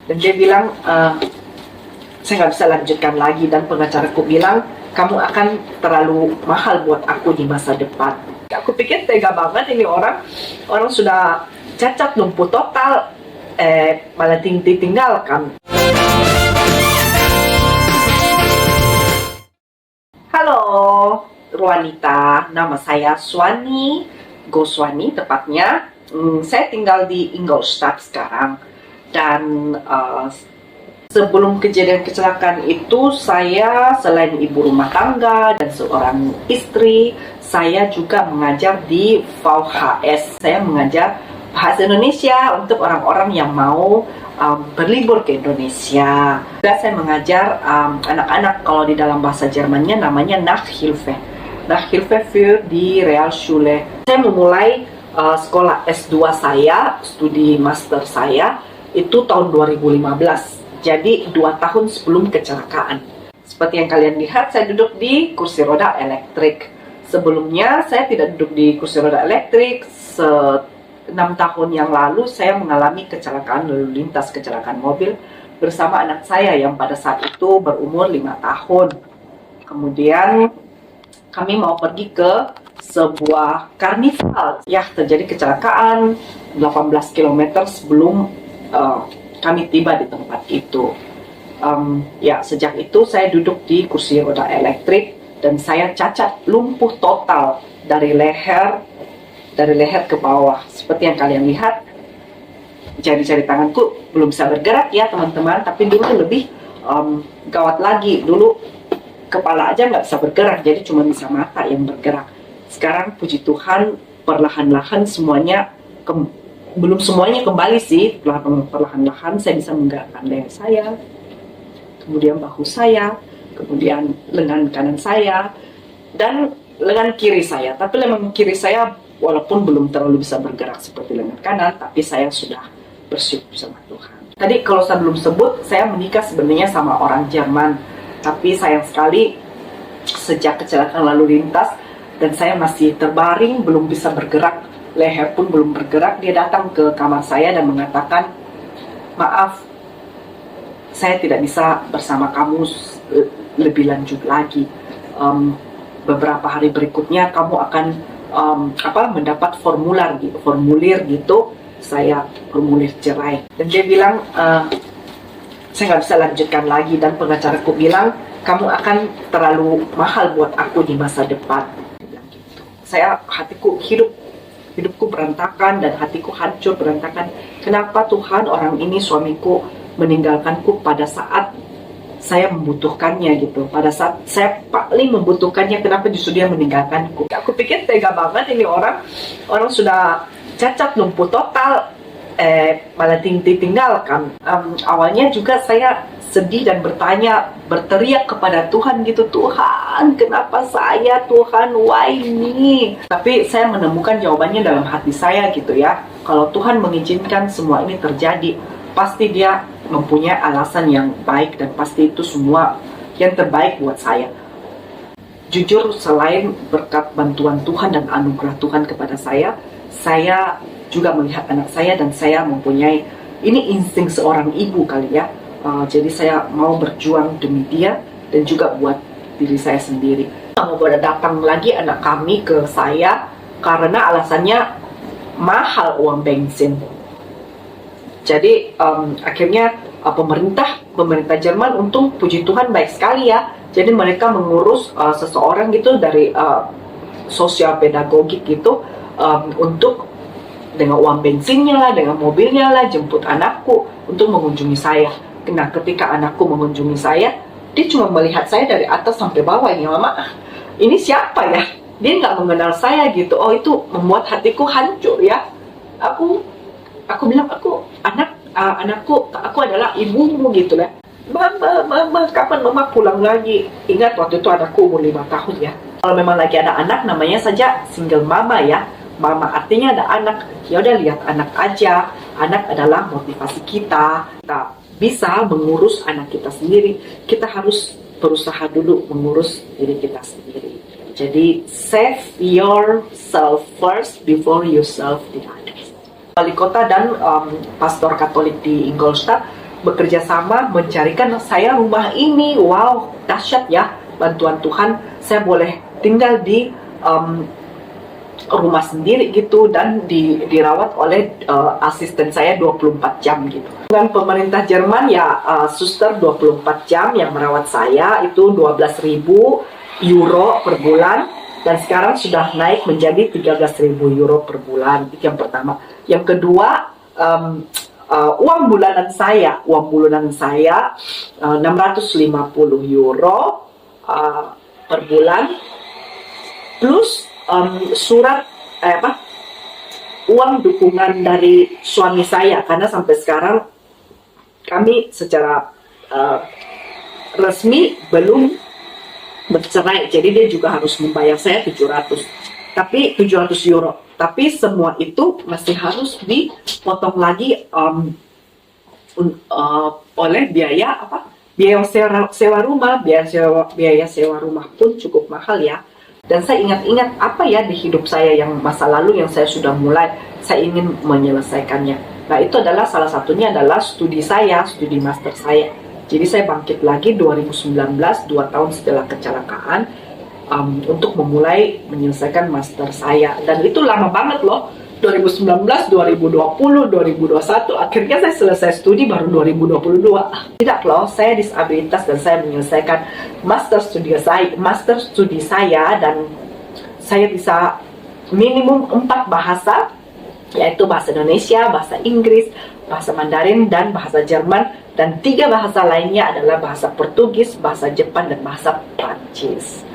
Dan dia bilang, saya nggak bisa lanjutkan lagi, dan pengacaraku bilang, kamu akan terlalu mahal buat aku di masa depan. Aku pikir tega banget ini orang sudah cacat lumpuh total, malah ditinggalkan. Halo Ruanita, nama saya Swani Goswani tepatnya. Saya tinggal di Ingolstadt sekarang, dan sebelum kejadian kecelakaan itu, saya selain ibu rumah tangga dan seorang istri, saya juga mengajar di VHS. Saya mengajar bahasa Indonesia untuk orang-orang yang mau berlibur ke Indonesia. Juga saya mengajar anak-anak, kalau di dalam bahasa Jermannya namanya Nachhilfe. Nachhilfe für die Realschule. Saya memulai sekolah S2 saya, studi master saya, itu tahun 2015. Jadi 2 tahun sebelum kecelakaan. Seperti yang kalian lihat, saya duduk di kursi roda elektrik. Sebelumnya saya tidak duduk di kursi roda elektrik. 6 tahun yang lalu saya mengalami kecelakaan lalu lintas, kecelakaan mobil bersama anak saya yang pada saat itu berumur 5 tahun. Kemudian kami mau pergi ke sebuah karnival. Ya, terjadi kecelakaan 18 km sebelum kami tiba di tempat itu. Ya, sejak itu saya duduk di kursi roda elektrik dan saya cacat lumpuh total dari leher ke bawah. Seperti yang kalian lihat, jari-jari tanganku belum bisa bergerak ya teman-teman, tapi dulu lebih gawat lagi. Dulu kepala aja nggak bisa bergerak, jadi cuma bisa mata yang bergerak. Sekarang puji Tuhan, perlahan-lahan semuanya belum semuanya kembali sih, perlahan-lahan saya bisa menggerakkan leher saya, kemudian bahu saya, kemudian lengan kanan saya, dan lengan kiri saya. Tapi lengan kiri saya walaupun belum terlalu bisa bergerak seperti lengan kanan, tapi saya sudah bersyukur sama Tuhan. Tadi kalau saya belum sebut, saya menikah sebenarnya sama orang Jerman, tapi sayang sekali sejak kecelakaan lalu lintas dan saya masih terbaring, belum bisa bergerak, leher pun belum bergerak, dia datang ke kamar saya dan mengatakan, maaf, saya tidak bisa bersama kamu lebih lanjut lagi. Beberapa hari berikutnya kamu akan mendapat formulir gitu, saya formulir cerai. Dan dia bilang, saya nggak bisa lanjutkan lagi, dan pengacaraku bilang, kamu akan terlalu mahal buat aku di masa depan. Saya, hidupku berantakan dan hatiku hancur berantakan. Kenapa Tuhan, orang ini suamiku meninggalkanku pada saat saya membutuhkannya gitu, pada saat saya paling membutuhkannya, kenapa justru dia meninggalkanku? Aku pikir tega banget ini orang sudah cacat lumpuh total, malah ditinggalkan. Awalnya juga saya sedih dan berteriak kepada Tuhan gitu, Tuhan kenapa saya, Tuhan why me? Tapi saya menemukan jawabannya dalam hati saya gitu ya. Kalau Tuhan mengizinkan semua ini terjadi, pasti dia mempunyai alasan yang baik, dan pasti itu semua yang terbaik buat saya. Jujur, selain berkat bantuan Tuhan dan anugerah Tuhan kepada saya juga melihat anak saya, dan saya mempunyai, ini insting seorang ibu kali ya. Jadi saya mau berjuang demi dia dan juga buat diri saya sendiri. Mau datang lagi anak kami ke saya karena alasannya mahal uang bensin. Jadi akhirnya pemerintah Jerman, untung puji Tuhan baik sekali ya. Jadi mereka mengurus seseorang gitu dari sosial pedagogik gitu, untuk dengan uang bensinnya lah, dengan mobilnya lah, jemput anakku untuk mengunjungi saya. Nah, ketika anakku mengunjungi saya, dia cuma melihat saya dari atas sampai bawah. Ya mama, ini siapa ya? Dia nggak mengenal saya gitu. Oh, itu membuat hatiku hancur ya. Aku bilang, anakku, aku adalah ibumu gitu lah. Mama, kapan mama pulang lagi? Ingat waktu itu anakku umur 5 tahun ya. Kalau memang lagi ada anak, namanya saja single mama ya. Mama artinya ada anak. Ya udah, lihat anak aja. Anak adalah motivasi kita. Kita bisa mengurus anak kita sendiri. Kita harus berusaha dulu mengurus diri kita sendiri. Jadi save yourself first before you serve the others. Wali kota dan pastor Katolik di Ingolstadt bekerja sama mencarikan saya rumah ini. Wow, dahsyat ya, bantuan Tuhan. Saya boleh tinggal di rumah sendiri gitu, dan dirawat oleh asisten saya 24 jam gitu. Dengan pemerintah Jerman ya, suster 24 jam yang merawat saya, itu 12.000 euro per bulan, dan sekarang sudah naik menjadi 13.000 euro per bulan. Itu yang pertama. Yang kedua, uang bulanan saya 650 euro per bulan, plus surat uang dukungan dari suami saya, karena sampai sekarang kami secara resmi belum bercerai, jadi dia juga harus membayar saya 700 euro. Tapi semua itu masih harus dipotong lagi oleh biaya sewa rumah. Biaya sewa rumah pun cukup mahal ya. Dan saya ingat-ingat apa ya di hidup saya yang masa lalu yang saya sudah mulai, saya ingin menyelesaikannya. Nah, itu adalah salah satunya adalah studi master saya. Jadi saya bangkit lagi 2019, 2 tahun setelah kecelakaan, untuk memulai menyelesaikan master saya. Dan itu lama banget loh, 2019, 2020, 2021, akhirnya saya selesai studi baru 2022. Tidak loh, saya disabilitas dan saya menyelesaikan master studi saya, dan saya bisa minimum 4 bahasa, yaitu bahasa Indonesia, bahasa Inggris, bahasa Mandarin, dan bahasa Jerman, dan 3 bahasa lainnya adalah bahasa Portugis, bahasa Jepang, dan bahasa Prancis.